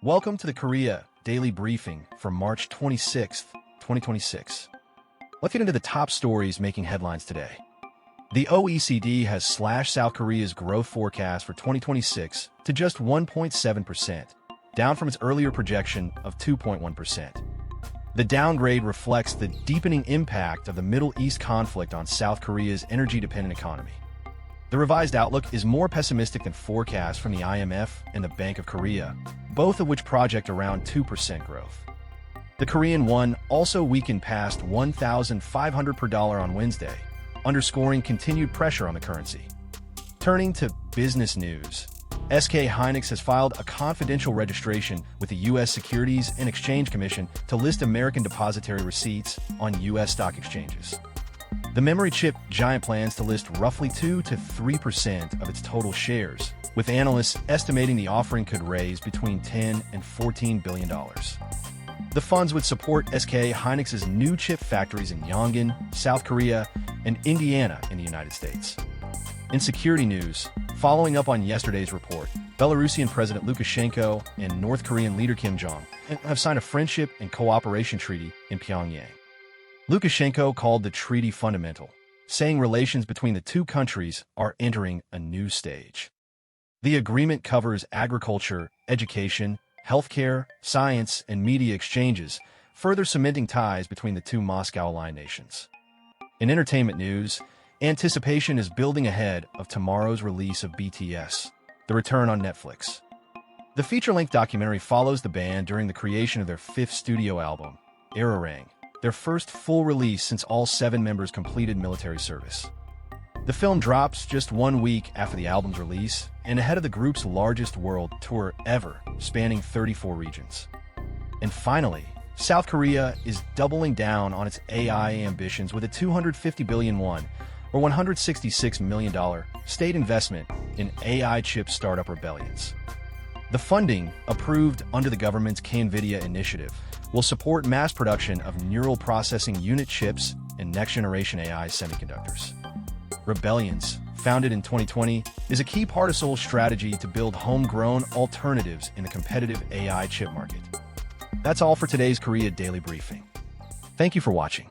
Welcome to the Korea Daily Briefing for March 26th, 2026. Let's get into the top stories making headlines today. The OECD has slashed South Korea's growth forecast for 2026 to just 1.7%, down from its earlier projection of 2.1%. The downgrade reflects the deepening impact of the Middle East conflict on South Korea's energy-dependent economy. The revised outlook is more pessimistic than forecasts from the IMF and the Bank of Korea, both of which project around 2% growth. The Korean won also weakened past 1,500 per dollar on Wednesday, underscoring continued pressure on the currency. Turning to business news, SK Hynix has filed a confidential registration with the U.S. Securities and Exchange Commission to list American depository receipts on U.S. stock exchanges. The memory chip giant plans to list roughly 2 to 3% of its total shares, with analysts estimating the offering could raise between $10 and $14 billion. The funds would support SK Hynix's new chip factories in Yongin, South Korea, and Indiana in the United States. In security news, following up on yesterday's report, Belarusian President Lukashenko and North Korean leader Kim Jong have signed a friendship and cooperation treaty in Pyongyang. Lukashenko called the treaty fundamental, saying relations between the two countries are entering a new stage. The agreement covers agriculture, education, healthcare, science, and media exchanges, further cementing ties between the two Moscow-aligned nations. In entertainment news, anticipation is building ahead of tomorrow's release of BTS, The Return on Netflix. The feature-length documentary follows the band during the creation of their fifth studio album, Ararang, their first full release since all 7 members completed military service. The film drops just 1 week after the album's release and ahead of the group's largest world tour ever, spanning 34 regions. And finally, South Korea is doubling down on its AI ambitions with a 250 billion won, or $166 million, state investment in AI chip startup Rebellions. The funding, approved under the government's K-NVIDIA initiative, will support mass production of neural processing unit chips and next-generation AI semiconductors. Rebellions, founded in 2020, is a key part of Seoul's strategy to build homegrown alternatives in the competitive AI chip market. That's all for today's Korea Daily Briefing. Thank you for watching.